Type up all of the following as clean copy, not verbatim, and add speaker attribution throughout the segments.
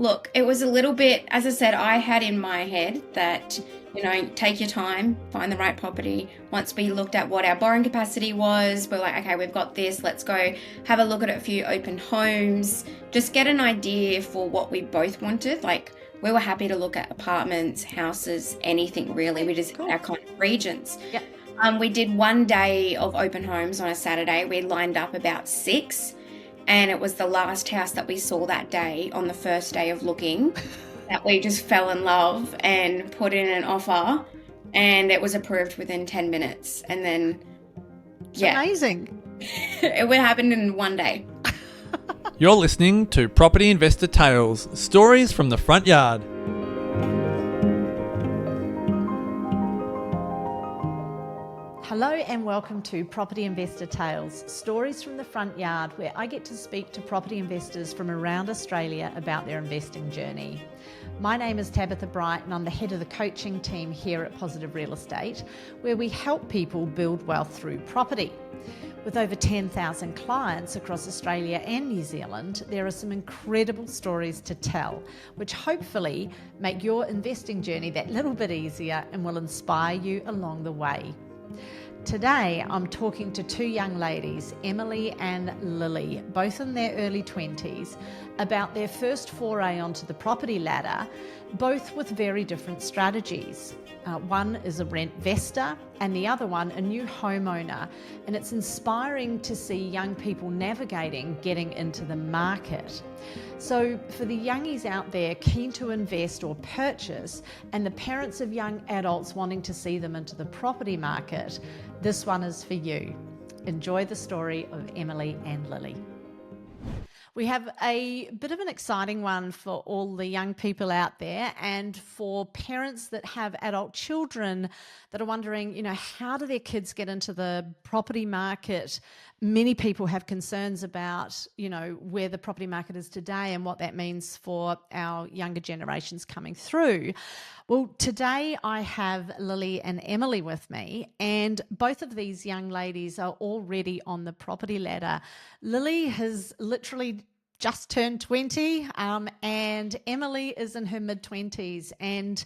Speaker 1: Look, it was a little bit, as I said, I had in my head that, take your time, find the right property. Once we looked at what our borrowing capacity was, we're like, okay, we've got this, let's go have a look at a few open homes, just get an idea for what we both wanted. Like, we were happy to look at apartments, houses, anything really. We just had our kind of regions.
Speaker 2: Yeah.
Speaker 1: We did one day of open homes on a Saturday. We lined up about 6. And it was the last house that we saw that day on the first day of looking that we just fell in love and put in an offer, and it was approved within 10 minutes. And then,
Speaker 2: Amazing.
Speaker 1: it would happen in one day.
Speaker 3: You're listening to Property Investor Tales, stories from the front yard.
Speaker 2: Hello and welcome to Property Investor Tales, stories from the front yard, where I get to speak to property investors from around Australia about their investing journey. My name is Tabitha Bright and I'm the head of the coaching team here at Positive Real Estate, where we help people build wealth through property. With over 10,000 clients across Australia and New Zealand, there are some incredible stories to tell, which hopefully make your investing journey that little bit easier and will inspire you along the way. Today, I'm talking to two young ladies, Emily and Lily, both in their early 20s, about their first foray onto the property ladder, both with very different strategies. One is a rentvestor and the other one a new homeowner, and it's inspiring to see young people navigating getting into the market. So for the youngies out there keen to invest or purchase, and the parents of young adults wanting to see them into the property market, this one is for you. Enjoy the story of Emily and Lily. We have a bit of an exciting one for all the young people out there, and for parents that have adult children that are wondering, how do their kids get into the property market? Many people have concerns about, where the property market is today and what that means for our younger generations coming through. Well, today I have Lily and Emily with me, and both of these young ladies are already on the property ladder. Lily has literally just turned 20, and Emily is in her mid-20s. And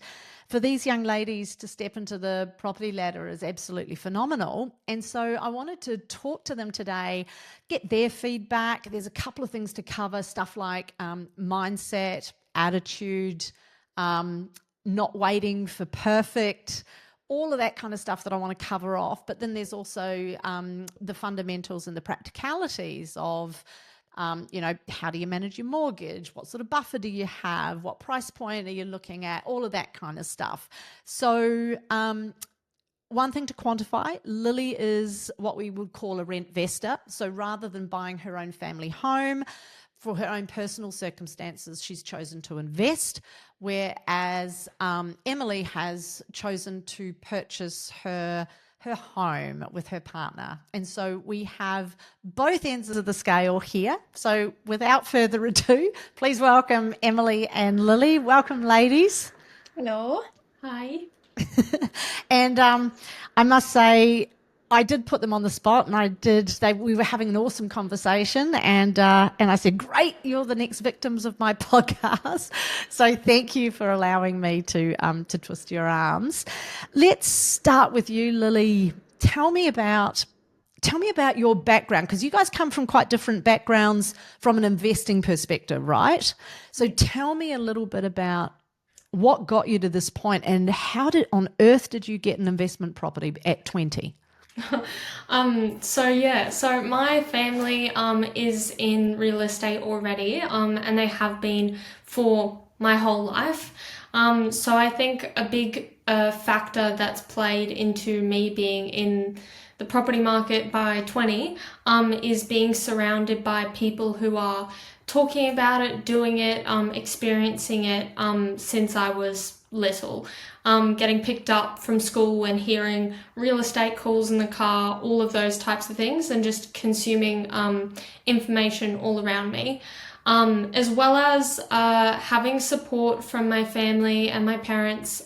Speaker 2: for these young ladies to step into the property ladder is absolutely phenomenal. And so I wanted to talk to them today, get their feedback. There's a couple of things to cover, stuff like mindset, attitude, not waiting for perfect, all of that kind of stuff that I want to cover off. But then there's also the fundamentals and the practicalities of, how do you manage your mortgage? What sort of buffer do you have? What price point are you looking at? All of that kind of stuff. So one thing to quantify, Lily is what we would call a rentvestor. So rather than buying her own family home, for her own personal circumstances, she's chosen to invest, whereas Emily has chosen to purchase her home with her partner. And so we have both ends of the scale here. So without further ado, please welcome Emily and Lily. Welcome, ladies.
Speaker 1: Hello.
Speaker 4: Hi.
Speaker 2: And I must say, I did put them on the spot, and we were having an awesome conversation, and I said, great, you're the next victims of my podcast. So thank you for allowing me to twist your arms. Let's start with you, Lily. Tell me about your background, because you guys come from quite different backgrounds from an investing perspective, right? So tell me a little bit about what got you to this point, and how on earth did you get an investment property at 20?
Speaker 4: So my family is in real estate already, and they have been for my whole life. So I think a big factor that's played into me being in the property market by 20 is being surrounded by people who are talking about it, doing it, experiencing it since I was little. Getting picked up from school and hearing real estate calls in the car, all of those types of things, and just consuming information all around me. As well as having support from my family and my parents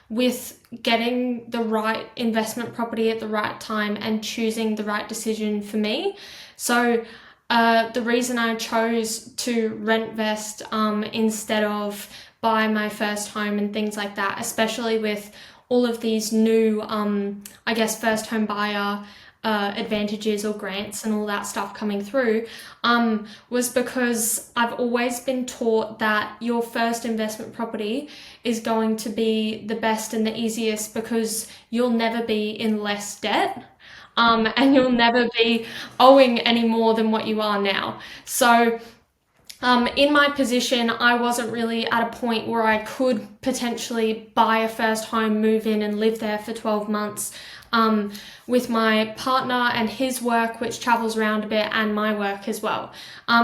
Speaker 4: with getting the right investment property at the right time and choosing the right decision for me. So the reason I chose to rent vest instead of buy my first home and things like that, especially with all of these new, I guess, first home buyer advantages or grants and all that stuff coming through, was because I've always been taught that your first investment property is going to be the best and the easiest because you'll never be in less debt. And you'll never be owing any more than what you are now. So in my position, I wasn't really at a point where I could potentially buy a first home, move in and live there for 12 months. With my partner and his work, which travels around a bit, and my work as well.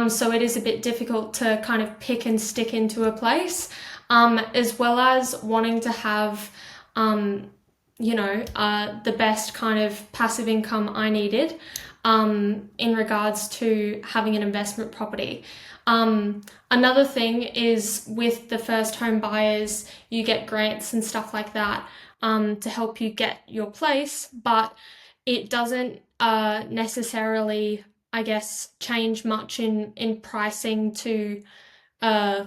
Speaker 4: So it is a bit difficult to kind of pick and stick into a place, as well as wanting to have, the best kind of passive income I needed in regards to having an investment property. Another thing is with the first home buyers, you get grants and stuff like that to help you get your place, but it doesn't necessarily, I guess, change much in pricing to, I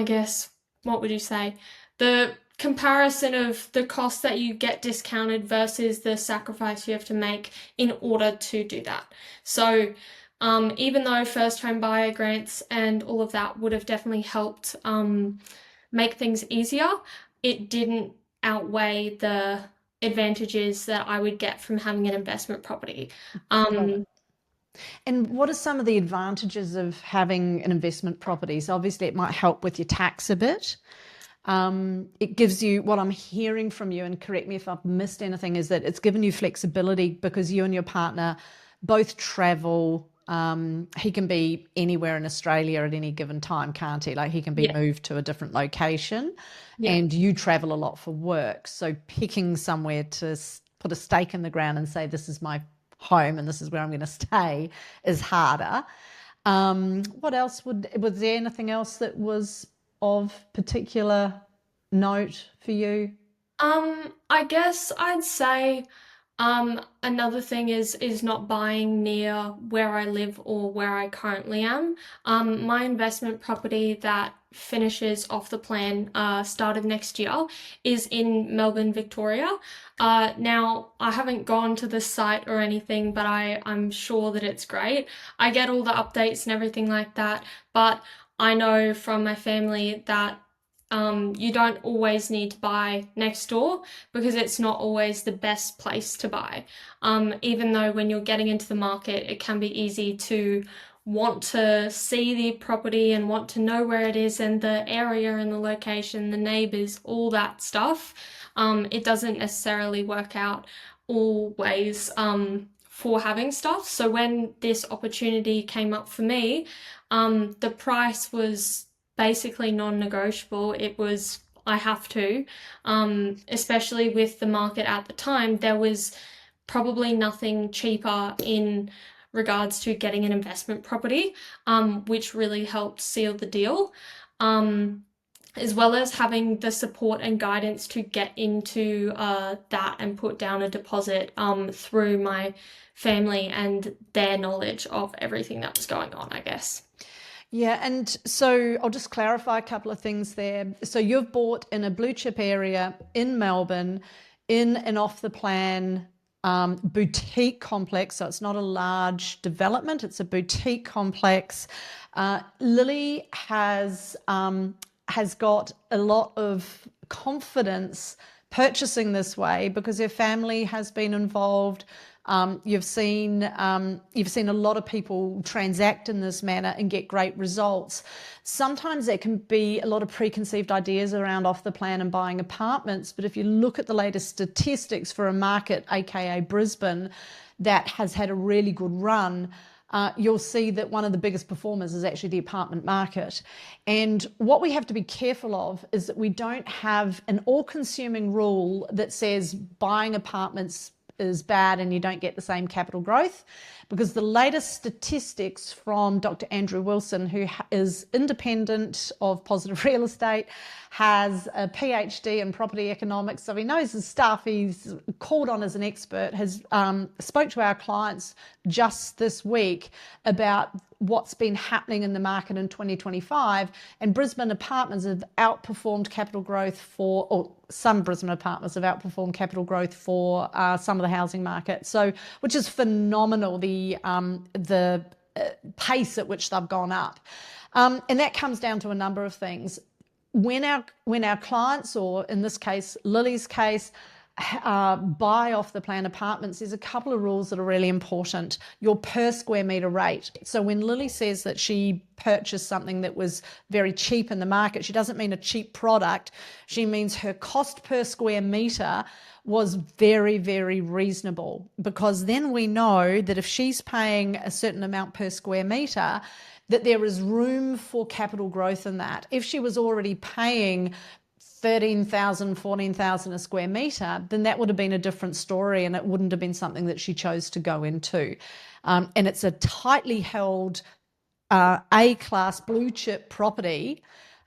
Speaker 4: guess, what would you say? The comparison of the cost that you get discounted versus the sacrifice you have to make in order to do that. So even though first home buyer grants and all of that would have definitely helped make things easier, it didn't outweigh the advantages that I would get from having an investment property.
Speaker 2: And what are some of the advantages of having an investment property? So obviously it might help with your tax a bit. It gives you, what I'm hearing from you, and correct me if I've missed anything, is that it's given you flexibility because you and your partner both travel. He can be anywhere in Australia at any given time, can't he? Like he can be moved to a different location, and you travel a lot for work. So picking somewhere to put a stake in the ground and say, this is my home and this is where I'm going to stay is harder. What else was there anything else that was of particular note for you?
Speaker 4: I guess I'd say another thing is not buying near where I live or where I currently am. My investment property that finishes off the plan start of next year is in Melbourne, Victoria. Now, I haven't gone to the site or anything, but I'm sure that it's great. I get all the updates and everything like that, but I know from my family that you don't always need to buy next door because it's not always the best place to buy. Even though when you're getting into the market, it can be easy to want to see the property and want to know where it is and the area and the location, the neighbors, all that stuff. It doesn't necessarily work out always for having stuff. So when this opportunity came up for me, the price was basically non-negotiable. It was, I have to, especially with the market at the time, there was probably nothing cheaper in regards to getting an investment property, which really helped seal the deal, as well as having the support and guidance to get into that and put down a deposit through my family and their knowledge of everything that was going on, I guess.
Speaker 2: Yeah, and so I'll just clarify a couple of things there. So you've bought in a blue chip area in Melbourne, in an off the plan boutique complex. So it's not a large development, it's a boutique complex. Lily has got a lot of confidence purchasing this way because her family has been involved. You've seen a lot of people transact in this manner and get great results. Sometimes there can be a lot of preconceived ideas around off the plan and buying apartments, but if you look at the latest statistics for a market, aka Brisbane, that has had a really good run, you'll see that one of the biggest performers is actually the apartment market. And what we have to be careful of is that we don't have an all-consuming rule that says buying apartments is bad and you don't get the same capital growth, because the latest statistics from Dr. Andrew Wilson, who is independent of Positive Real Estate, has a PhD in property economics, so he knows his stuff. He's called on as an expert, has spoke to our clients just this week about what's been happening in the market in 2025, and Brisbane apartments have outperformed capital growth for, or some Brisbane apartments have outperformed capital growth for some of the housing market. So, which is phenomenal, the pace at which they've gone up. And that comes down to a number of things. When our clients, or in this case, Lily's case, buy off the plan apartments, there's a couple of rules that are really important. Your per square metre rate. So when Lily says that she purchased something that was very cheap in the market, she doesn't mean a cheap product. She means her cost per square metre was very, very reasonable, because then we know that if she's paying a certain amount per square metre, that there is room for capital growth in that. If she was already paying 13,000, 14,000 a square metre, then that would have been a different story, and it wouldn't have been something that she chose to go into. And it's a tightly held A-class blue chip property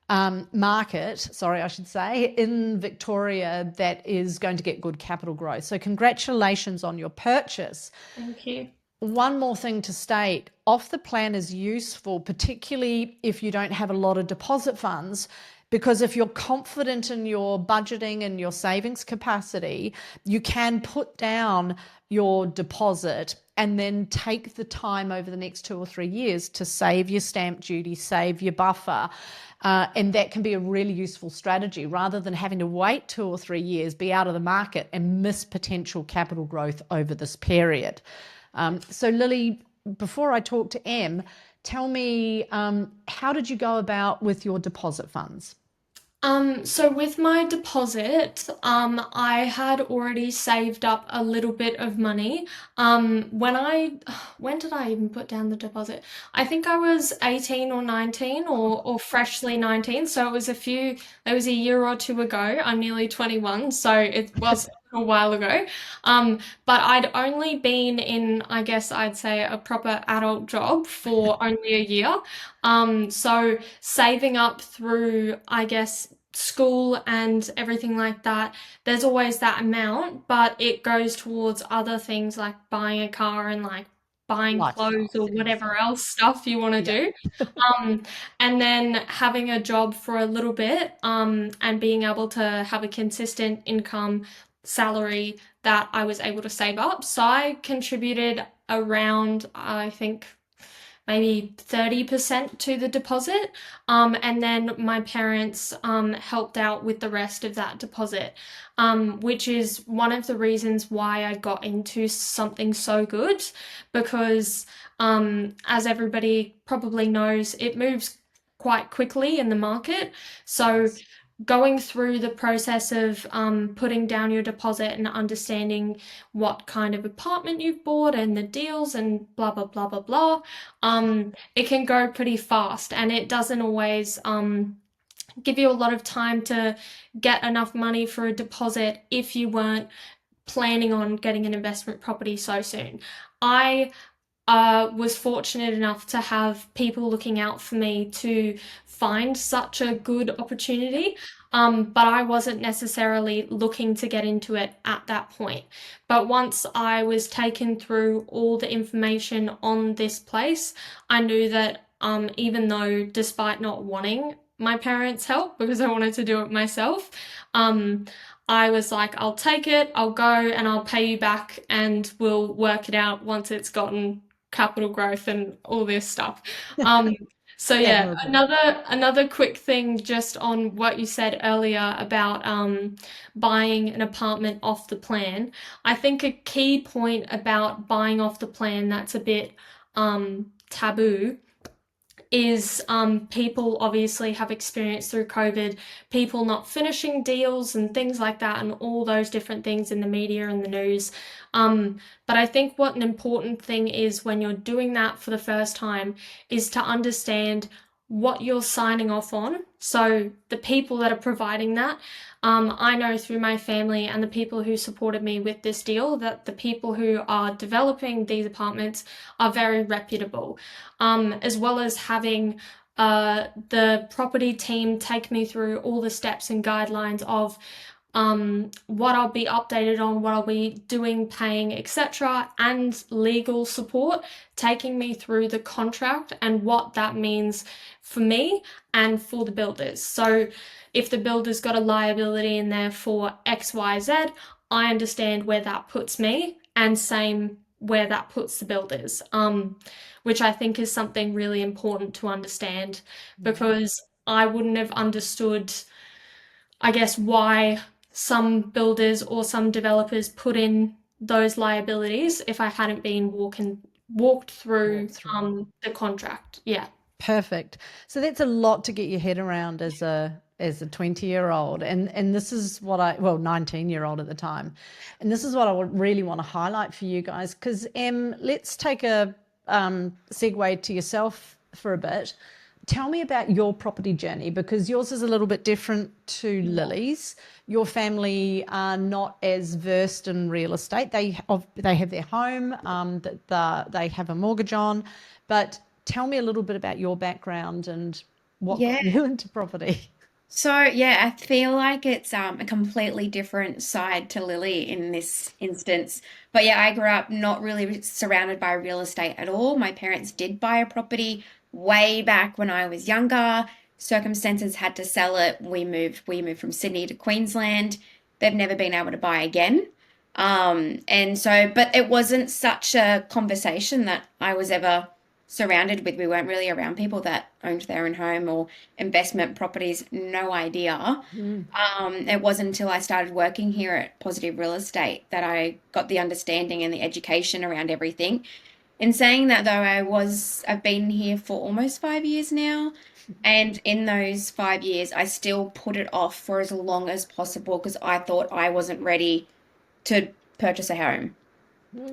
Speaker 2: market, sorry, I should say, in Victoria that is going to get good capital growth. So congratulations on your purchase.
Speaker 4: Thank you.
Speaker 2: One more thing to state, off the plan is useful, particularly if you don't have a lot of deposit funds, because if you're confident in your budgeting and your savings capacity, you can put down your deposit and then take the time over the next 2 or 3 years to save your stamp duty, save your buffer. And that can be a really useful strategy, rather than having to wait 2 or 3 years, be out of the market and miss potential capital growth over this period. So Lily, before I talk to Em, tell me, how did you go about with your deposit funds?
Speaker 4: So with my deposit, I had already saved up a little bit of money. When did I even put down the deposit? I think I was 18 or 19, or freshly 19. So it was a year or two ago. I'm nearly 21, so it was a while ago. But I'd only been in, I guess I'd say, a proper adult job for only a year. So saving up through, I guess, school and everything like that, there's always that amount, but it goes towards other things like buying a car and like buying clothes or whatever else stuff you want to do. And then having a job for a little bit, and being able to have a consistent income salary that I was able to save up. So I contributed around, I think, maybe 30% to the deposit. And then my parents helped out with the rest of that deposit, which is one of the reasons why I got into something so good, because as everybody probably knows, it moves quite quickly in the market. So going through the process of putting down your deposit and understanding what kind of apartment you've bought and the deals and blah, blah, blah, blah, blah, it can go pretty fast, and it doesn't always give you a lot of time to get enough money for a deposit if you weren't planning on getting an investment property so soon. I was fortunate enough to have people looking out for me to find such a good opportunity, but I wasn't necessarily looking to get into it at that point. But once I was taken through all the information on this place, I knew that even though, despite not wanting my parents' help because I wanted to do it myself, I was like, I'll take it, I'll go, and I'll pay you back, and we'll work it out once it's gotten capital growth and all this stuff. So yeah, another quick thing just on what you said earlier about buying an apartment off the plan. I think a key point about buying off the plan that's a bit taboo is people obviously have experienced through COVID, people not finishing deals and things like that, and all those different things in the media and the news. But I think what an important thing is when you're doing that for the first time is to understand what you're signing off on. So the people that are providing that, I know through my family and the people who supported me with this deal that the people who are developing these apartments are very reputable, as well as having the property team take me through all the steps and guidelines of what I'll be updated on, what I'll be doing, paying, etc., and legal support, taking me through the contract and what that means for me and for the builders. So if the builder's got a liability in there for XYZ, I understand where that puts me, and same where that puts the builders, which I think is something really important to understand, because I wouldn't have understood, I guess, why some builders or some developers put in those liabilities if I hadn't been walked through the contract. Yeah.
Speaker 2: Perfect. So that's a lot to get your head around as a 20-year-old. And this is what 19-year-old at the time. And this is what I would really want to highlight for you guys, because let's take a segue to yourself for a bit. Tell me about your property journey, because yours is a little bit different to Lily's. Your family are not as versed in real estate. They have their home that they have a mortgage on, but tell me a little bit about your background and what got you into property.
Speaker 1: So yeah, I feel like it's a completely different side to Lily in this instance. But yeah, I grew up not really surrounded by real estate at all. My parents did buy a property way back when I was younger. Circumstances had to sell it. We moved from Sydney to Queensland. They've never been able to buy again. And so, but it wasn't such a conversation that I was ever surrounded with. We weren't really around people that owned their own home or investment properties. No idea. It wasn't until I started working here at Positive Real Estate that I got the understanding and the education around everything. In saying that though, I've been here for almost 5 years now. And in those 5 years, I still put it off for as long as possible because I thought I wasn't ready to purchase a home.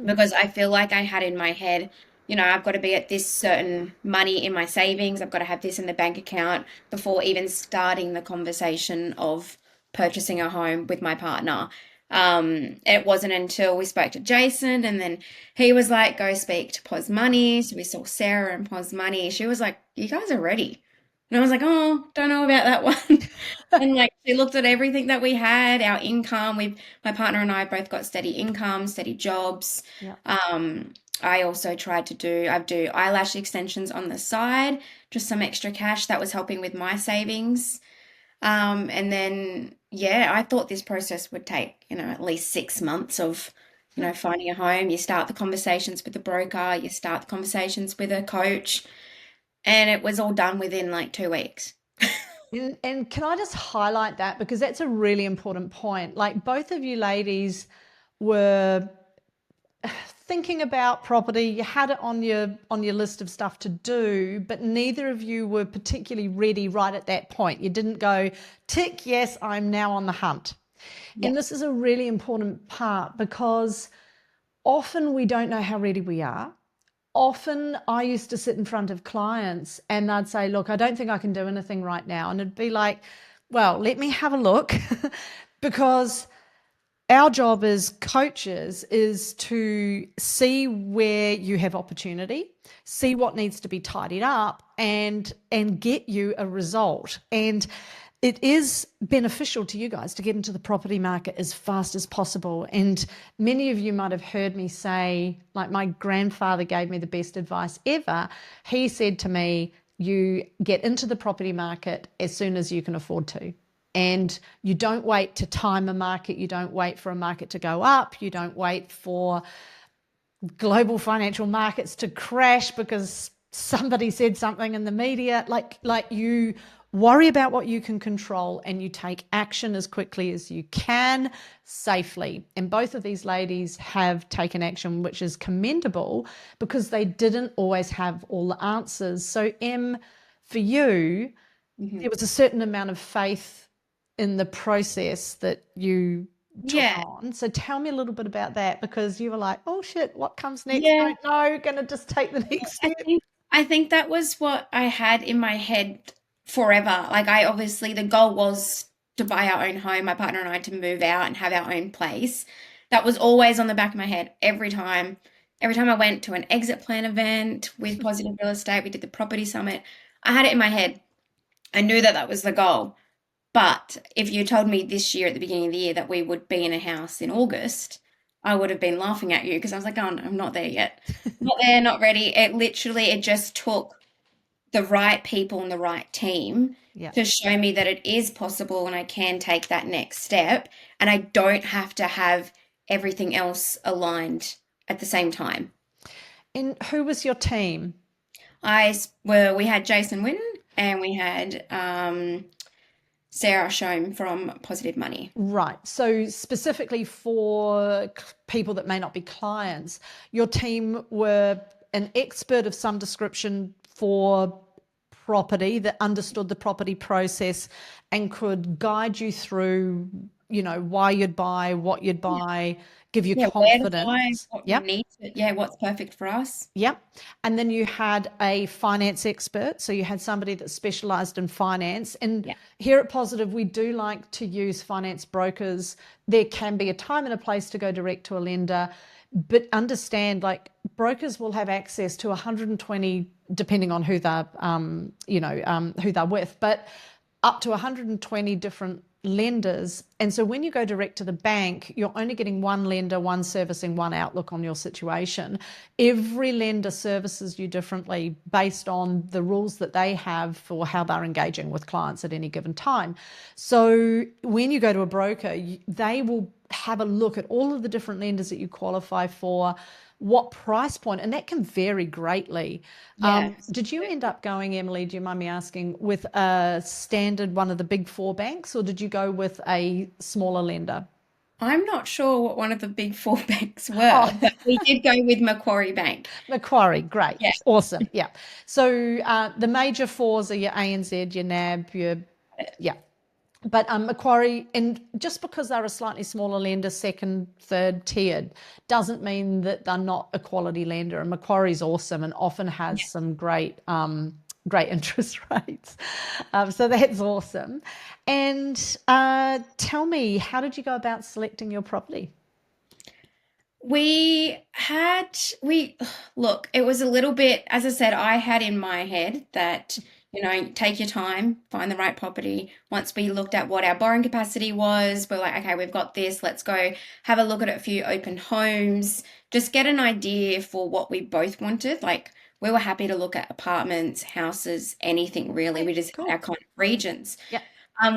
Speaker 1: Because I feel like I had in my head, I've got to be at this certain money in my savings. I've got to have this in the bank account before even starting the conversation of purchasing a home with my partner. It wasn't until we spoke to Jason and then he was like, go speak to Pos Money. So we saw Sarah and Pos Money. She was like, you guys are ready. And I was like, oh, don't know about that one. And like she looked at everything that we had, our income. My partner and I both got steady income, steady jobs.
Speaker 2: Yeah.
Speaker 1: I also tried to I do eyelash extensions on the side, just some extra cash that was helping with my savings. And then, yeah, I thought this process would take, at least 6 months of, finding a home. You start the conversations with the broker, you start the conversations with a coach, and it was all done within like 2 weeks.
Speaker 2: And can I just highlight that, because that's a really important point. Like, both of you ladies were thinking about property, you had it on your list of stuff to do, but neither of you were particularly ready right at that point. You didn't go, tick, yes, I'm now on the hunt. Yeah. And this is a really important part, because often we don't know how ready we are. Often I used to sit in front of clients and they'd say, look, I don't think I can do anything right now. And it'd be like, well, let me have a look because our job as coaches is to see where you have opportunity, see what needs to be tidied up, and get you a result. And it is beneficial to you guys to get into the property market as fast as possible. And many of you might have heard me say, like, my grandfather gave me the best advice ever. He said to me, you get into the property market as soon as you can afford to. And you don't wait to time a market. You don't wait for a market to go up. You don't wait for global financial markets to crash because somebody said something in the media. Like you worry about what you can control and you take action as quickly as you can, safely. And both of these ladies have taken action, which is commendable, because they didn't always have all the answers. So Em, for you, there was a certain amount of faith in the process that you took on. So tell me a little bit about that, because you were like, oh shit, what comes next? Don't know, gonna just take the next step.
Speaker 1: I think that was what I had in my head forever. Like I obviously the goal was to buy our own home, my partner and I to move out and have our own place. That was always on the back of my head every time. Every time I went to an exit plan event with Positive Real Estate, we did the property summit. I had it in my head. I knew that that was the goal. But if you told me this year at the beginning of the year that we would be in a house in August, I would have been laughing at you because I was like, oh, no, I'm not there yet. Not there, not ready. It just took the right people and the right team
Speaker 2: Yeah.
Speaker 1: to show me that it is possible and I can take that next step and I don't have to have everything else aligned at the same time.
Speaker 2: And who was your team?
Speaker 1: We had Jason Witten and we had Sarah Shome from Positive Money.
Speaker 2: Right. So specifically for people that may not be clients, your team were an expert of some description for property that understood the property process and could guide you through, why you'd buy, what you'd buy, give you
Speaker 1: Yeah, where to buy,
Speaker 2: confidence.
Speaker 1: what we
Speaker 2: Yep.
Speaker 1: need to, yeah, what's perfect for us.
Speaker 2: Yep. And then you had a finance expert. So you had somebody that specialized in finance. And
Speaker 1: Yeah.
Speaker 2: here at Positive, we do like to use finance brokers. There can be a time and a place to go direct to a lender, but understand like brokers will have access to 120, depending on who they're, who they're with, but up to 120 different lenders. And so when you go direct to the bank, you're only getting one lender, one servicing, one outlook on your situation. Every lender services you differently based on the rules that they have for how they're engaging with clients at any given time. So when you go to a broker, they will have a look at all of the different lenders that you qualify for, what price point, and that can vary greatly.
Speaker 1: Yes.
Speaker 2: Did you end up going, Emily, do you mind me asking, with a standard one of the big four banks, or did you go with a smaller lender?
Speaker 1: I'm not sure what one of the big four banks
Speaker 2: Oh,
Speaker 1: were, but we did go with Macquarie Bank.
Speaker 2: Macquarie, great,
Speaker 1: Yeah.
Speaker 2: awesome, yeah. So the major fours are your ANZ, your NAB, yeah. But Macquarie, and just because they're a slightly smaller lender, second, third tiered, doesn't mean that they're not a quality lender. And Macquarie's awesome and often has some great interest rates. So that's awesome. And tell me, how did you go about selecting your property?
Speaker 1: We look, it was a little bit, as I said, I had in my head that, take your time, find the right property. Once we looked at what our borrowing capacity was, we're like, okay, we've got this, let's go have a look at a few open homes, just get an idea for what we both wanted. Like, we were happy to look at apartments, houses, anything really. We just had
Speaker 2: Cool.
Speaker 1: our kind of regions.
Speaker 2: Yeah.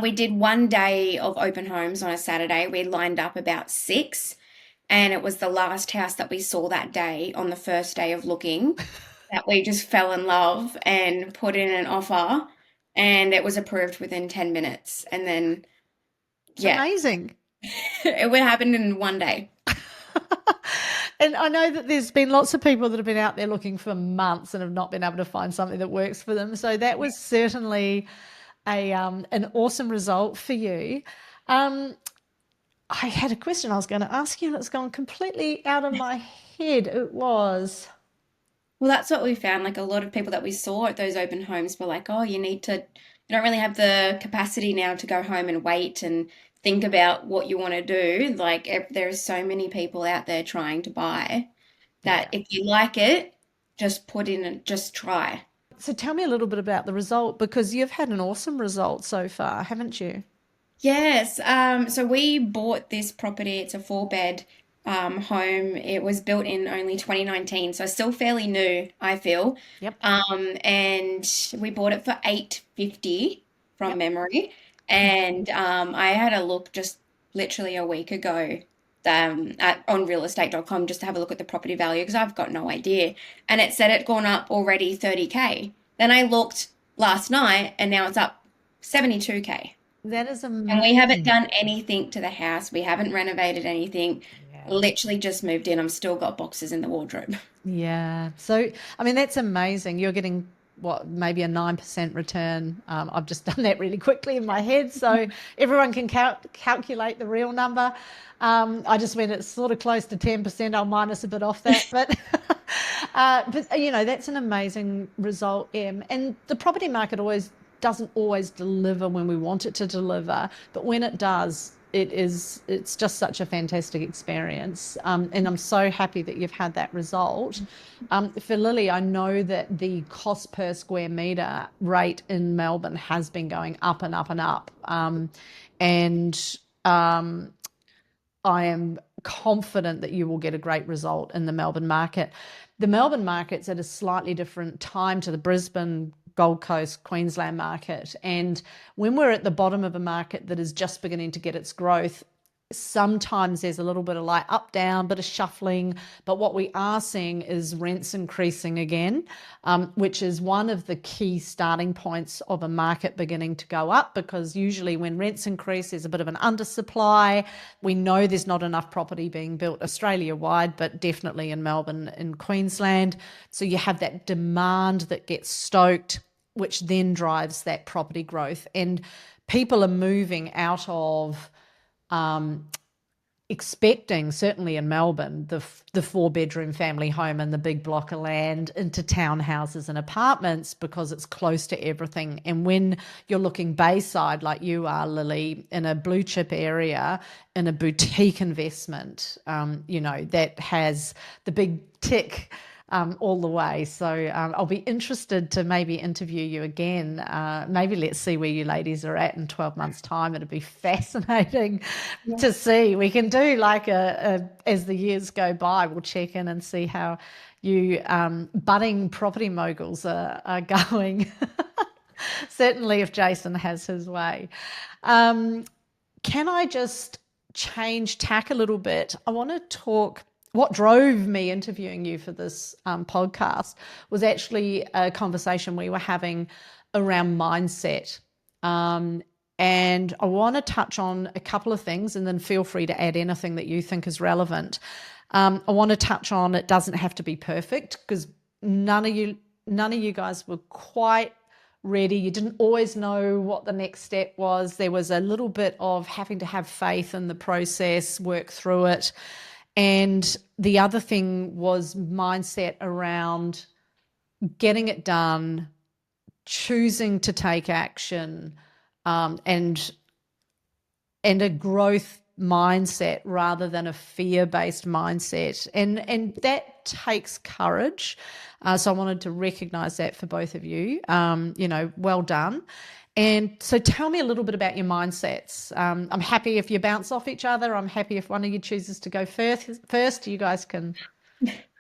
Speaker 1: We did one day of open homes on a Saturday. We lined up about six. And it was the last house that we saw that day on the first day of looking that we just fell in love and put in an offer and it was approved within 10 minutes. And then,
Speaker 2: It's
Speaker 1: yeah,
Speaker 2: amazing.
Speaker 1: it would happen in one day.
Speaker 2: And I know that there's been lots of people that have been out there looking for months and have not been able to find something that works for them. So that was certainly an awesome result for you. I had a question I was going to ask you, and it's gone completely out of my head. It was,
Speaker 1: Well, that's what we found. Like a lot of people that we saw at those open homes were like, oh, you don't really have the capacity now to go home and wait and think about what you want to do. Like there's so many people out there trying to buy that
Speaker 2: yeah.
Speaker 1: if you like it, just put in and just try.
Speaker 2: So tell me a little bit about the result because you've had an awesome result so far, haven't you?
Speaker 1: Yes. So we bought this property. It's a four-bed home. It was built in only 2019, so still fairly new, I feel.
Speaker 2: Yep.
Speaker 1: And we bought it for 850 from
Speaker 2: Yep.
Speaker 1: memory. And I had a look just literally a week ago on realestate.com just to have a look at the property value because I've got no idea. And it said it gone up already 30K. Then I looked last night and now it's up 72K.
Speaker 2: That is
Speaker 1: And we haven't
Speaker 2: amazing.
Speaker 1: done anything to the house. We haven't renovated anything.
Speaker 2: Yeah.
Speaker 1: Literally just moved in. I'm still got boxes in the wardrobe.
Speaker 2: Yeah. So, I mean, that's amazing. You're getting maybe a 9% return. I've just done that really quickly in my head, so everyone can calculate the real number. I just went, it's sort of close to 10%. I'll minus a bit off that, but that's an amazing result, Em. And the property market doesn't always deliver when we want it to deliver, but when it does, it's just such a fantastic experience, and I'm so happy that you've had that result. For Lily, I know that the cost per square metre rate in Melbourne has been going up and up and up, and I am confident that you will get a great result in the Melbourne market. The Melbourne market's at a slightly different time to the Brisbane, Gold Coast, Queensland market. And when we're at the bottom of a market that is just beginning to get its growth, sometimes there's a little bit of like up, down, bit of shuffling. But what we are seeing is rents increasing again, which is one of the key starting points of a market beginning to go up, because usually when rents increase, there's a bit of an undersupply. We know there's not enough property being built Australia-wide, but definitely in Melbourne and Queensland. So you have that demand that gets stoked, which then drives that property growth. And people are moving out of expecting, certainly in Melbourne, the 4-bedroom family home and the big block of land into townhouses and apartments because it's close to everything. And when you're looking Bayside like you are, Lily, in a blue chip area, in a boutique investment, that has the big tick all the way. So I'll be interested to maybe interview you again. Maybe let's see where you ladies are at in 12 months' time. It'll be fascinating to see. We can do like as the years go by, we'll check in and see how you budding property moguls are going. Certainly if Jason has his way. Can I just change tack a little bit? I want to talk. What drove me interviewing you for this podcast was actually a conversation we were having around mindset. And I want to touch on a couple of things, and then feel free to add anything that you think is relevant. I want to touch on, it doesn't have to be perfect, because none of you guys were quite ready. You didn't always know what the next step was. There was a little bit of having to have faith in the process, work through it. And the other thing was mindset around getting it done, choosing to take action, and a growth mindset rather than a fear-based mindset. And that takes courage. So I wanted to recognize that for both of you. Well done. And so tell me a little bit about your mindsets. I'm happy if you bounce off each other. I'm happy if one of you chooses to go first. You guys can,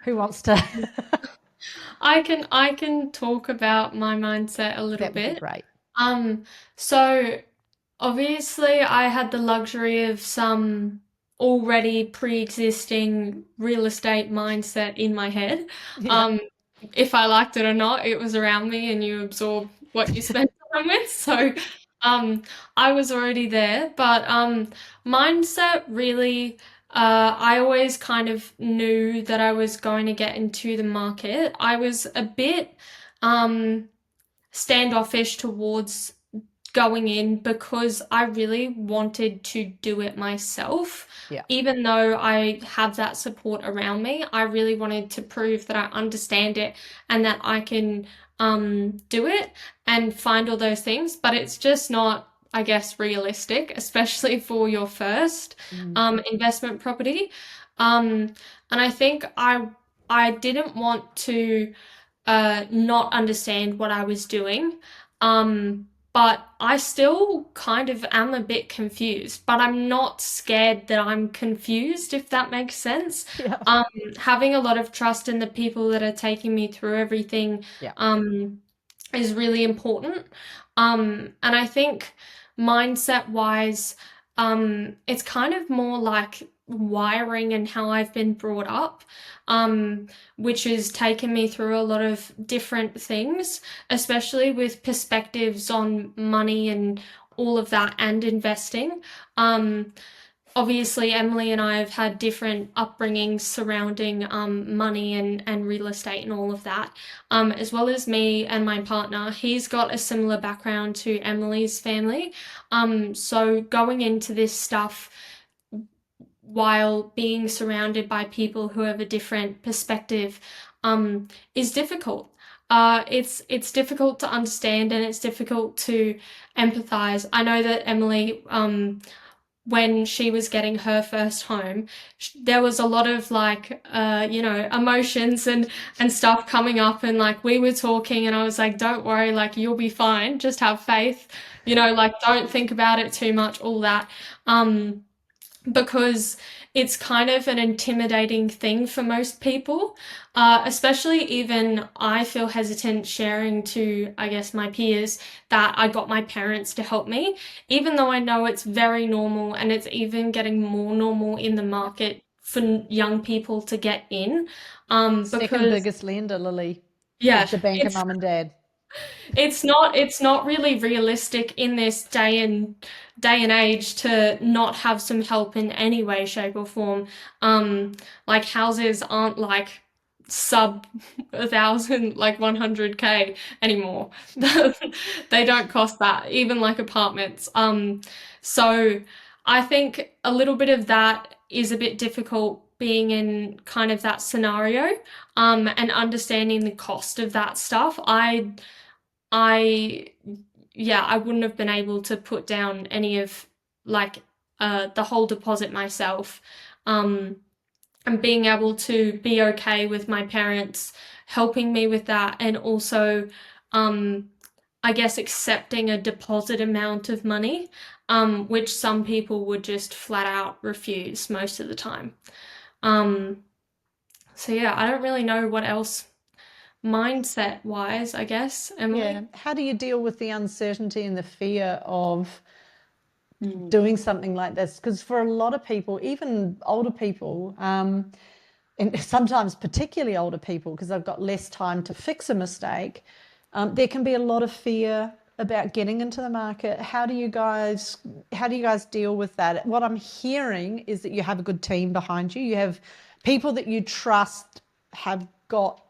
Speaker 2: who wants to?
Speaker 4: I can talk about my mindset a little
Speaker 2: That would
Speaker 4: bit.
Speaker 2: be great.
Speaker 4: So obviously I had the luxury of some already pre-existing real estate mindset in my head.
Speaker 2: Yeah.
Speaker 4: If I liked it or not, it was around me and you absorb what you spend time with. So I was already there. But mindset really, I always kind of knew that I was going to get into the market. I was a bit standoffish towards going in because I really wanted to do it myself.
Speaker 2: Yeah.
Speaker 4: Even though I have that support around me, I really wanted to prove that I understand it and that I can do it and find all those things. But it's just not, I guess, realistic, especially for your first investment property. And I think I didn't want to not understand what I was doing. But I still kind of am a bit confused, but I'm not scared that I'm confused, if that makes sense.
Speaker 2: Yeah.
Speaker 4: Having a lot of trust in the people that are taking me through everything
Speaker 2: Yeah.
Speaker 4: is really important. And I think mindset wise, it's kind of more like wiring and how I've been brought up, which has taken me through a lot of different things, especially with perspectives on money and all of that and investing. obviously Emily and I have had different upbringings surrounding money and real estate and all of that, as well as me and my partner. He's got a similar background to Emily's family, so going into this stuff while being surrounded by people who have a different perspective is difficult. It's difficult to understand and it's difficult to empathize. I know that Emily, when she was getting her first home, there was a lot of like, emotions and stuff coming up, and like we were talking, and I was like, "Don't worry, like you'll be fine. Just have faith. Like don't think about it too much. All that." Because it's kind of an intimidating thing for most people, especially even I feel hesitant sharing to, I guess, my peers that I got my parents to help me, even though I know it's very normal and it's even getting more normal in the market for young people to get in.
Speaker 2: Second
Speaker 4: Because,
Speaker 2: biggest lender, Lily,
Speaker 4: yeah,
Speaker 2: is the bank of
Speaker 4: it's
Speaker 2: mum and dad.
Speaker 4: it's not really realistic in this day and age to not have some help in any way, shape, or form. Like houses aren't like sub 1,000, like 100K anymore. They don't cost that, even like apartments. So I think a little bit of that is a bit difficult being in kind of that scenario, and understanding the cost of that stuff. I yeah, I wouldn't have been able to put down any of like the whole deposit myself. Um and being able to be okay with my parents helping me with that, and also um I guess accepting a deposit amount of money, which some people would just flat out refuse most of the time. Um so yeah, I don't really know what else mindset wise, I guess,
Speaker 2: Yeah.
Speaker 4: Emily.
Speaker 2: How do you deal with the uncertainty and the fear of
Speaker 1: Mm.
Speaker 2: doing something like this? Because for a lot of people, even older people, and sometimes particularly older people, because they've got less time to fix a mistake, there can be a lot of fear about getting into the market. How do you guys deal with that? What I'm hearing is that you have a good team behind you. You have people that you trust have got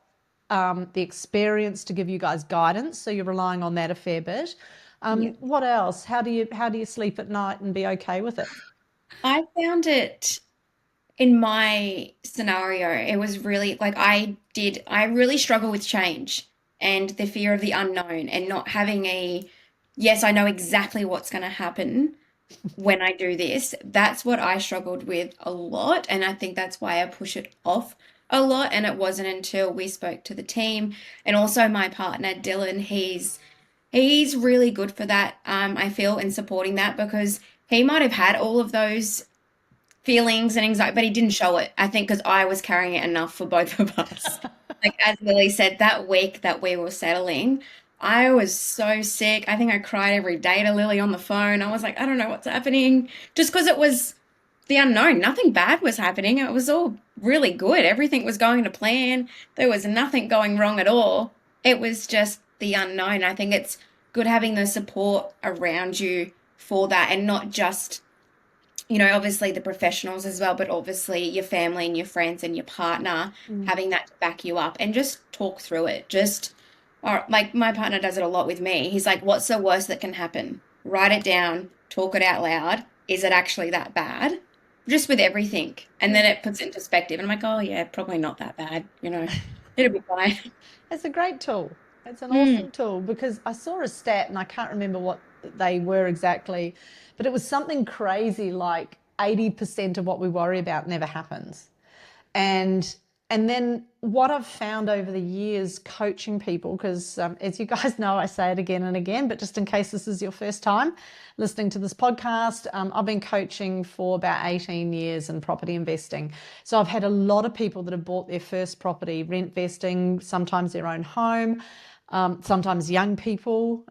Speaker 2: the experience to give you guys guidance, so you're relying on that a fair bit.
Speaker 1: Yeah.
Speaker 2: What else? How do you sleep at night and be okay with it?
Speaker 1: I found it in my scenario, it was really like I really struggle with change and the fear of the unknown and not having yes, I know exactly what's going to happen when I do this. That's what I struggled with a lot. And I think that's why I push it off a lot. And it wasn't until we spoke to the team and also my partner, Dylan, he's really good for that, I feel, in supporting that because he might have had all of those feelings and anxiety, but he didn't show it. I think because I was carrying it enough for both of us. Like as Lily said, that week that we were settling, I was so sick. I think I cried every day to Lily on the phone. I was like, I don't know what's happening. Just because it was the unknown. Nothing bad was happening. It was all really good. Everything was going to plan. There was nothing going wrong at all. It was just the unknown. I think it's good having the support around you for that and not just obviously the professionals as well, but obviously your family and your friends and your partner having that to back you up and just talk through it. Or like my partner does it a lot with me. He's like, what's the worst that can happen? Write it down, talk it out loud. Is it actually that bad? Just with everything. And then it puts it in perspective. And I'm like, oh, yeah, probably not that bad. It'll be fine.
Speaker 2: It's a great tool. It's an
Speaker 1: Mm,
Speaker 2: awesome tool because I saw a stat and I can't remember what they were exactly, but it was something crazy like 80% of what we worry about never happens. And and then what I've found over the years coaching people, because as you guys know, I say it again and again, but just in case this is your first time listening to this podcast, I've been coaching for about 18 years in property investing. So I've had a lot of people that have bought their first property, rent vesting, sometimes their own home, sometimes young people.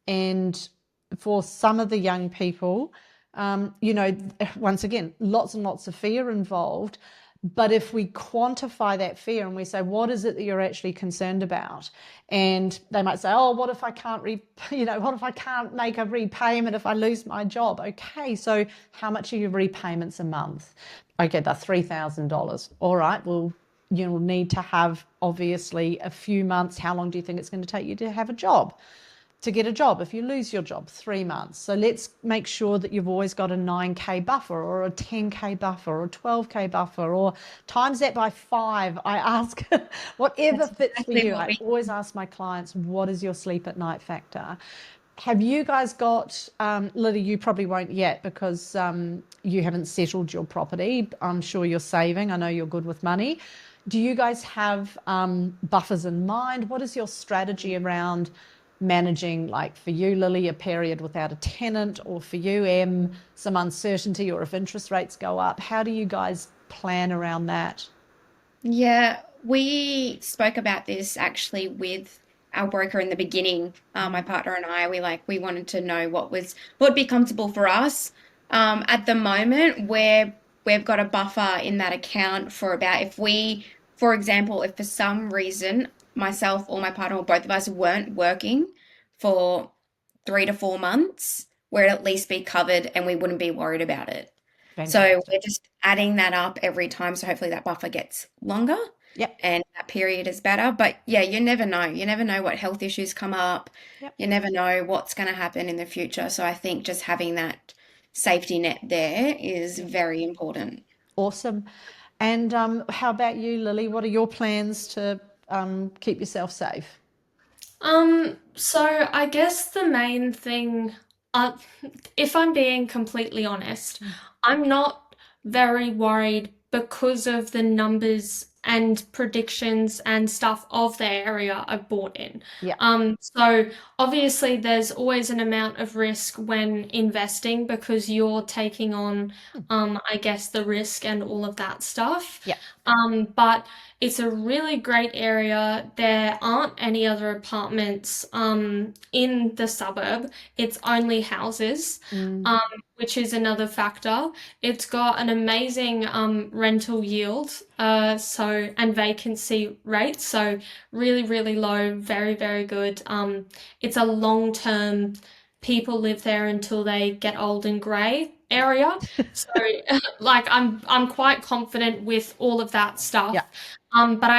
Speaker 2: And for some of the young people, once again, lots and lots of fear involved. But if we quantify that fear and we say, what is it that you're actually concerned about? And they might say, oh, what if I can't, what if I can't make a repayment if I lose my job? Okay, so how much are your repayments a month? Okay, that's $3,000. All right, well, you'll need to have obviously a few months. How long do you think it's going to take you to have a job? To get a job, if you lose your job, 3 months. So let's make sure that you've always got a 9K buffer or a 10K buffer or a 12K buffer, or times that by 5. I ask whatever
Speaker 1: That's
Speaker 2: fits for
Speaker 1: exactly
Speaker 2: you.
Speaker 1: what
Speaker 2: I
Speaker 1: we
Speaker 2: always ask my clients, what is your sleep at night factor? Have you guys got, Lily, you probably won't yet because you haven't settled your property. I'm sure you're saving. I know you're good with money. Do you guys have buffers in mind? What is your strategy around managing, like for you, Lily, a period without a tenant, or for you, Em, some uncertainty, or if interest rates go up? How do you guys plan around that?
Speaker 1: Yeah, we spoke about this actually with our broker in the beginning. My partner and I, we wanted to know what would be comfortable for us. At the moment, we've got a buffer in that account for about if we, for example, if for some reason myself or my partner or both of us weren't working for 3 to 4 months, we'd at least be covered and we wouldn't be worried about it. So
Speaker 2: Fantastic.
Speaker 1: we're just adding that up every time. So hopefully that buffer gets longer
Speaker 2: Yep.
Speaker 1: and that period is better. But yeah, you never know. You never know what health issues come up.
Speaker 2: Yep.
Speaker 1: You never know what's going to happen in the future. So I think just having that safety net there is very important.
Speaker 2: Awesome. And how about you, Lily? What are your plans to keep yourself safe?
Speaker 4: So I guess the main thing, uh, if I'm being completely honest, I'm not very worried because of the numbers and predictions and stuff of the area I've bought in.
Speaker 2: Yeah.
Speaker 4: So obviously there's always an amount of risk when investing because you're taking on, I guess, the risk and all of that stuff.
Speaker 2: Yeah.
Speaker 4: But it's a really great area. There aren't any other apartments in the suburb. It's only houses,
Speaker 2: Mm.
Speaker 4: um, which is another factor. It's got an amazing rental yield, and vacancy rate, so really, really low, very, very good. It's a long-term, people live there until they get old and grey area. So like I'm quite confident with all of that
Speaker 2: Yeah.
Speaker 4: stuff. But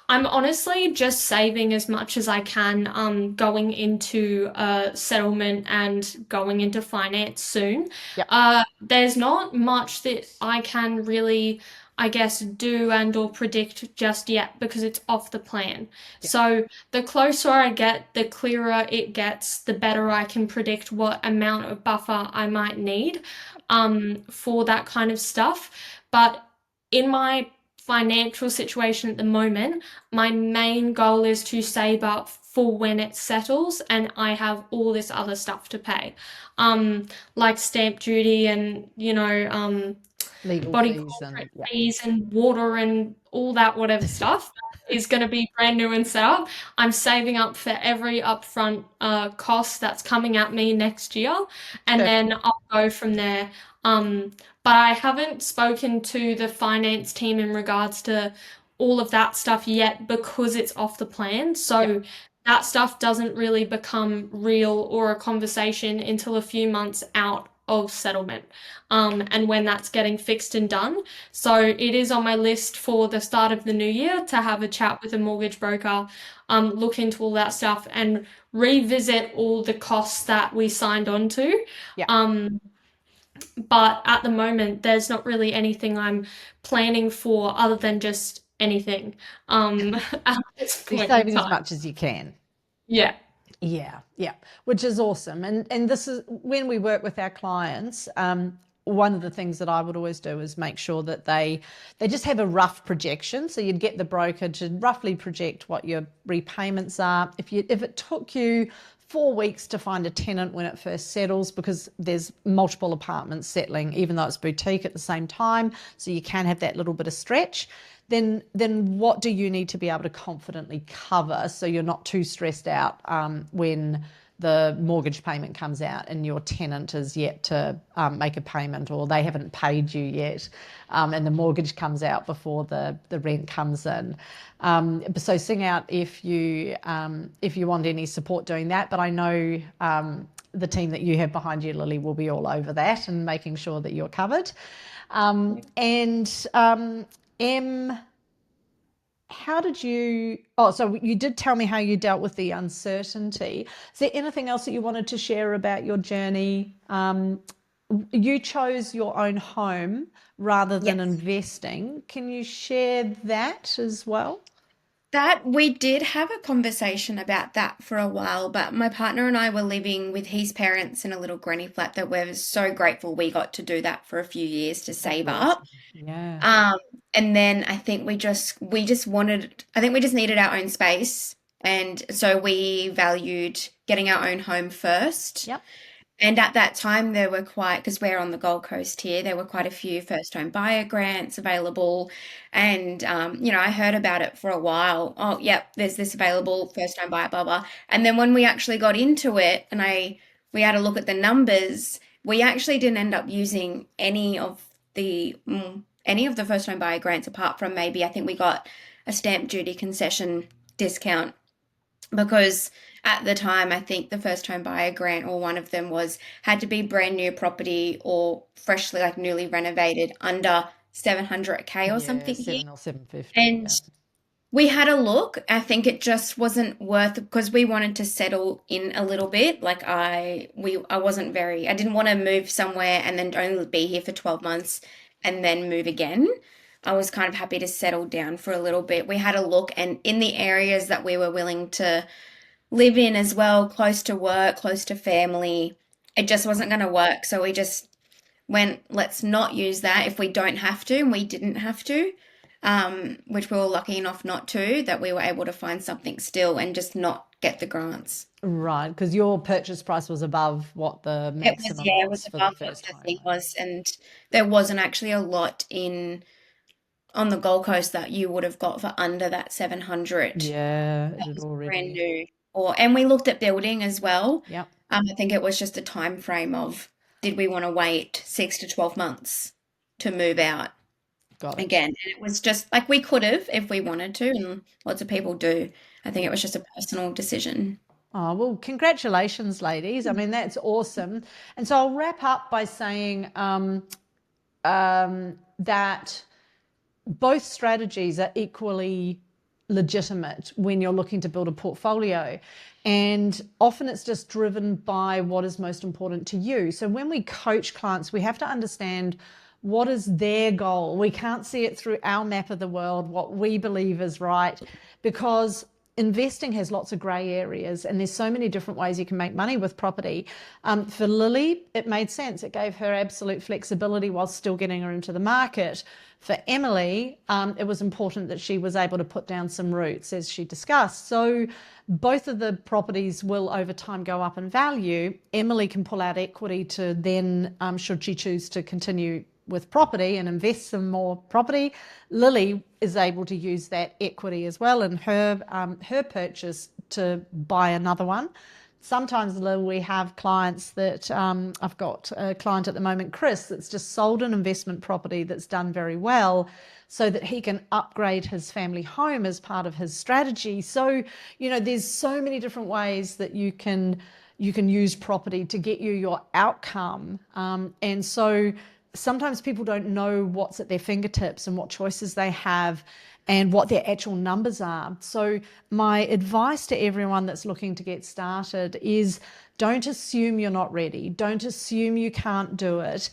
Speaker 4: I'm honestly just saving as much as I can going into settlement and going into finance soon.
Speaker 2: Yeah.
Speaker 4: There's not much that I can really, I guess, do and or predict just yet because it's off the plan.
Speaker 2: Yeah.
Speaker 4: So the closer I get, the clearer it gets, the better I can predict what amount of buffer I might need for that kind of stuff. But in my financial situation at the moment, my main goal is to save up for when it settles and I have all this other stuff to pay. Like stamp duty and,
Speaker 2: Legal
Speaker 4: body
Speaker 2: fees and
Speaker 4: corporate
Speaker 2: yeah.
Speaker 4: fees and water and all that whatever stuff is going to be brand new and set up. I'm saving up for every upfront cost that's coming at me next year, and
Speaker 2: Perfect.
Speaker 4: then I'll go from there. But I haven't spoken to the finance team in regards to all of that stuff yet because it's off the plan. So that stuff doesn't really become real or a conversation until a few months out of settlement, and when that's getting fixed and done. So it is on my list for the start of the new year to have a chat with a mortgage broker, look into all that stuff and revisit all the costs that we signed on to.
Speaker 2: Yeah.
Speaker 4: But at the moment, there's not really anything I'm planning for other than just anything at this
Speaker 2: You're
Speaker 4: point in
Speaker 2: saving as
Speaker 4: time.
Speaker 2: much as you can.
Speaker 4: Yeah.
Speaker 2: Yeah, yeah, which is awesome. And this is when we work with our clients. One of the things that I would always do is make sure that they just have a rough projection. So you'd get the broker to roughly project what your repayments are. If it took you 4 weeks to find a tenant when it first settles, because there's multiple apartments settling, even though it's boutique at the same time, so you can have that little bit of stretch. Then what do you need to be able to confidently cover so you're not too stressed out when the mortgage payment comes out and your tenant is yet to make a payment, or they haven't paid you yet, and the mortgage comes out before the rent comes in. So sing out if you want any support doing that. But I know the team that you have behind you, Lily, will be all over that and making sure that you're covered. Em, how did you, so you did tell me how you dealt with the uncertainty. Is there anything else that you wanted to share about your journey? You chose your own home rather than investing. Can you share that as well?
Speaker 1: That we did have a conversation about that for a while, but my partner and I were living with his parents in a little granny flat that we're so grateful we got to do that for a few years to save up.
Speaker 2: Yeah.
Speaker 1: And then I think we just wanted, I think we just needed our own space. And so we valued getting our own home first.
Speaker 2: Yep.
Speaker 1: And at that time, there were quite, because we're on the Gold Coast here, there were quite a few first home buyer grants available. And, I heard about it for a while. Oh, yep, there's this available first home buyer, blah, blah. And then when we actually got into it and we had a look at the numbers, we actually didn't end up using any of the first home buyer grants apart from maybe I think we got a stamp duty concession discount because at the time, I think the first home buyer grant or one of them had to be brand new property or freshly like newly renovated under 700K or something here.
Speaker 2: 7 or 750.
Speaker 1: And we had a look. I think it just wasn't worth because we wanted to settle in a little bit. Like I didn't want to move somewhere and then only be here for 12 months and then move again. I was kind of happy to settle down for a little bit. We had a look, and in the areas that we were willing to live in as well, close to work, close to family, it just wasn't going to work. So we just went, let's not use that if we don't have to, and we didn't have to, which we were lucky enough not to, that we were able to find something still and just not get the grants.
Speaker 2: Right, because your purchase price was above what the maximum
Speaker 1: it was above what the thing was, and there wasn't actually a lot on the Gold Coast that you would have got for under that 700.
Speaker 2: Yeah,
Speaker 1: That
Speaker 2: it
Speaker 1: was
Speaker 2: already.
Speaker 1: brand new. And we looked at building as well.
Speaker 2: Yep.
Speaker 1: I think it was just a time frame of did we want to wait 6 to 12 months to move out
Speaker 2: Got it.
Speaker 1: again? And it was just like we could have if we wanted to, and lots of people do. I think it was just a personal decision.
Speaker 2: Oh, well, congratulations, ladies. I mean, that's awesome. And so I'll wrap up by saying that both strategies are equally legitimate when you're looking to build a portfolio. And often it's just driven by what is most important to you. So when we coach clients, we have to understand what is their goal. We can't see it through our map of the world, what we believe is right, because investing has lots of grey areas and there's so many different ways you can make money with property. For Lily, it made sense. It gave her absolute flexibility while still getting her into the market. For Emily, it was important that she was able to put down some roots, as she discussed. So both of the properties will over time go up in value. Emily can pull out equity to then, should she choose to continue with property and invest some more property, Lily is able to use that equity as well in her purchase to buy another one. Sometimes we have clients that I've got a client at the moment, Chris, that's just sold an investment property that's done very well so that he can upgrade his family home as part of his strategy. So, there's so many different ways that you can use property to get you your outcome. And so sometimes people don't know what's at their fingertips and what choices they have and what their actual numbers are. So my advice to everyone that's looking to get started is don't assume you're not ready. Don't assume you can't do it.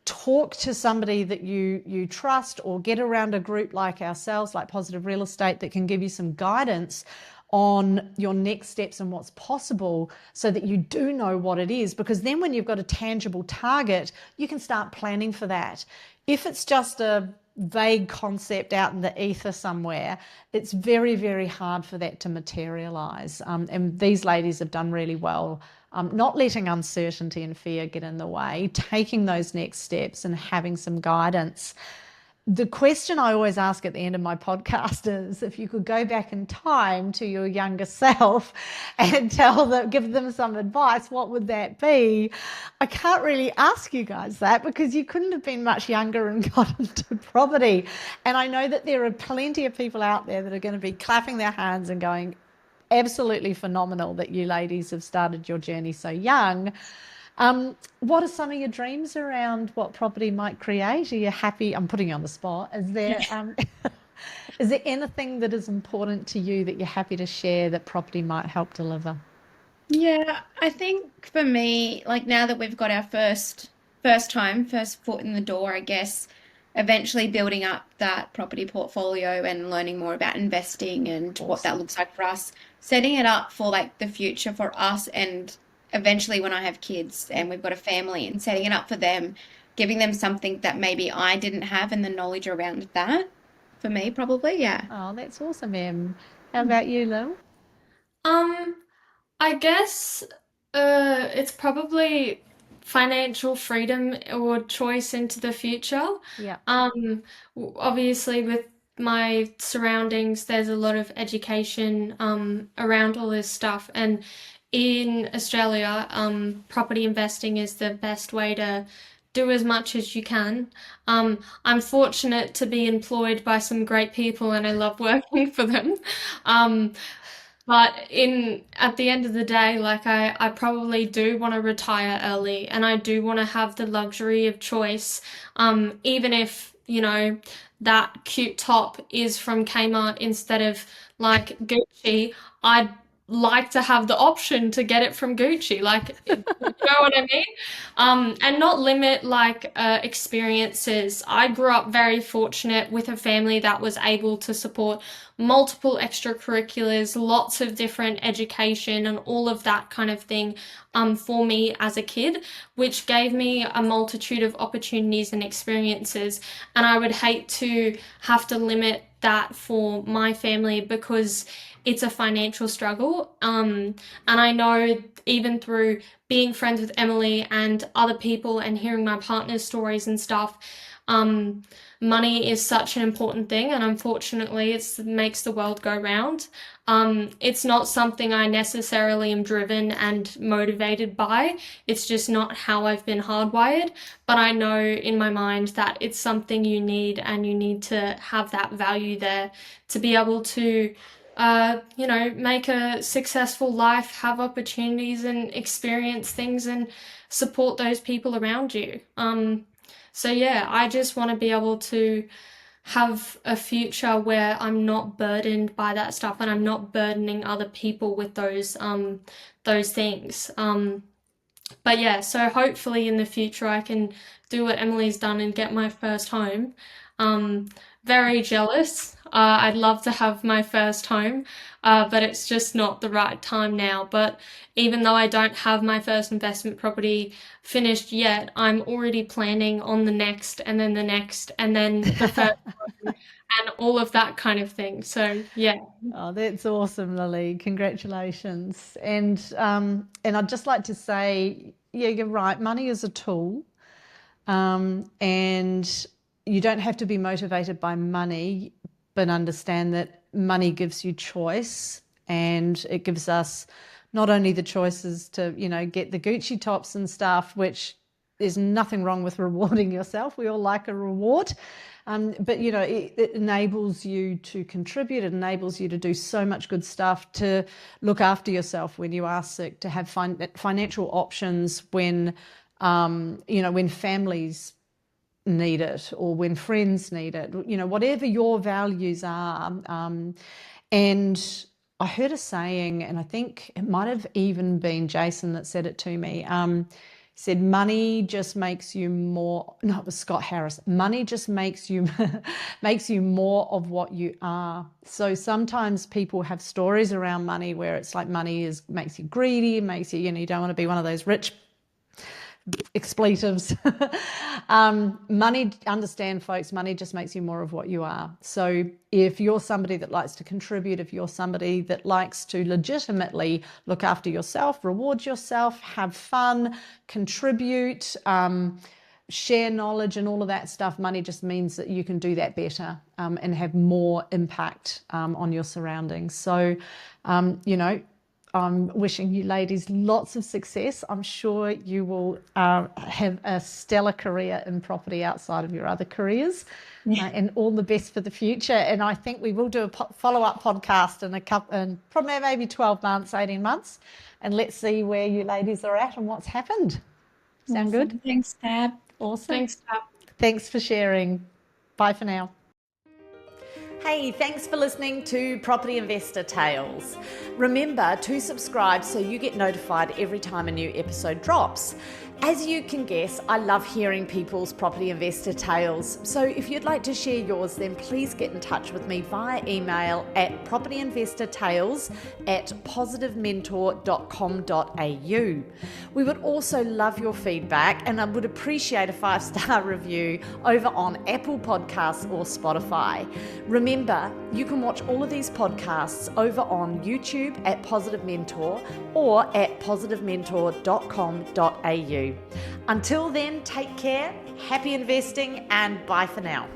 Speaker 2: Talk to somebody that you trust, or get around a group like ourselves, like Positive Real Estate, that can give you some guidance on your next steps and what's possible, so that you do know what it is, because then when you've got a tangible target, you can start planning for that. If it's just a vague concept out in the ether somewhere, it's very, very hard for that to materialize. And these ladies have done really well, not letting uncertainty and fear get in the way, taking those next steps and having some guidance. the question I always ask at the end of my podcast is, if you could go back in time to your younger self and give them some advice, what would that be? I can't really ask you guys that because you couldn't have been much younger and got into property. And I know that there are plenty of people out there that are going to be clapping their hands and going, absolutely phenomenal that you ladies have started your journey so young. What are some of your dreams around what property might create? Are you happy? I'm putting you on the spot. Is there anything that is important to you that you're happy to share that property might help deliver?
Speaker 1: Yeah, I think for me, like now that we've got our first foot in the door, I guess, eventually building up that property portfolio and learning more about investing and what that
Speaker 2: Awesome.
Speaker 1: looks like for us, setting it up for like the future for us and eventually when I have kids and we've got a family and setting it up for them, giving them something that maybe I didn't have and the knowledge around that for me probably, yeah.
Speaker 2: Oh, that's awesome, Em. How about you, Lil?
Speaker 4: Um, I guess it's probably financial freedom or choice into the future.
Speaker 2: Yeah.
Speaker 4: Obviously, with my surroundings, there's a lot of education around all this stuff, and in Australia, property investing is the best way to do as much as you can. I'm fortunate to be employed by some great people, and I love working for them. Um, but in at the end of the day, like I probably do want to retire early and I do want to have the luxury of choice. Even if, that cute top is from Kmart instead of like Gucci, I'd like to have the option to get it from Gucci. Like, you know what I mean? And not limit like experiences. I grew up very fortunate with a family that was able to support multiple extracurriculars, lots of different education, and all of that kind of thing for me as a kid, which gave me a multitude of opportunities and experiences. And I would hate to have to limit that for my family because it's a financial struggle. And I know even through being friends with Emily and other people and hearing my partner's stories and stuff, um, money is such an important thing, and unfortunately, it makes the world go round. It's not something I necessarily am driven and motivated by. It's just not how I've been hardwired. But I know in my mind that it's something you need, and you need to have that value there to be able to make a successful life, have opportunities and experience things and support those people around you. So yeah, I just want to be able to have a future where I'm not burdened by that stuff and I'm not burdening other people with those things. But yeah, so hopefully in the future I can do what Emily's done and get my first home. Um, Very jealous. I'd love to have my first home, but it's just not the right time now. But even though I don't have my first investment property finished yet, I'm already planning on the next and then the next and then the first home and all of that kind of thing. So yeah.
Speaker 2: Oh, that's awesome, Lily. Congratulations. And I'd just like to say, yeah, you're right. Money is a tool. And you don't have to be motivated by money, but understand that money gives you choice, and it gives us not only the choices to, get the Gucci tops and stuff, which there's nothing wrong with rewarding yourself. We all like a reward. But it enables you to contribute. It enables you to do so much good stuff, to look after yourself when you are sick, to have financial options when families need it or when friends need it, whatever your values are. And I heard a saying, and I think it might have even been Jason that said it to me. Said money just makes you more. No, it was Scott Harris. Money just makes you makes you more of what you are. So sometimes people have stories around money where it's like money makes you greedy, makes you, you don't want to be one of those rich expletives. Understand folks, money just makes you more of what you are. So if you're somebody that likes to contribute, if you're somebody that likes to legitimately look after yourself, reward yourself, have fun, contribute, share knowledge and all of that stuff. Money just means that you can do that better and have more impact on your surroundings. So, I'm wishing you ladies lots of success. I'm sure you will have a stellar career in property outside of your other careers, and all the best for the future. And I think we will do a follow-up podcast in probably maybe 12 months, 18 months, and let's see where you ladies are at and what's happened. Sound good?
Speaker 1: Thanks, Tab.
Speaker 2: Awesome.
Speaker 4: Thanks, Tab.
Speaker 2: Thanks for sharing. Bye for now. Hey, thanks for listening to Property Investor Tales. Remember to subscribe so you get notified every time a new episode drops. As you can guess, I love hearing people's property investor tales. So if you'd like to share yours, then please get in touch with me via email at propertyinvestortales@positivementor.com.au. We would also love your feedback, and I would appreciate a 5-star review over on Apple Podcasts or Spotify. Remember, you can watch all of these podcasts over on YouTube at Positive Mentor or at positivementor.com.au. Until then, take care, happy investing, and bye for now.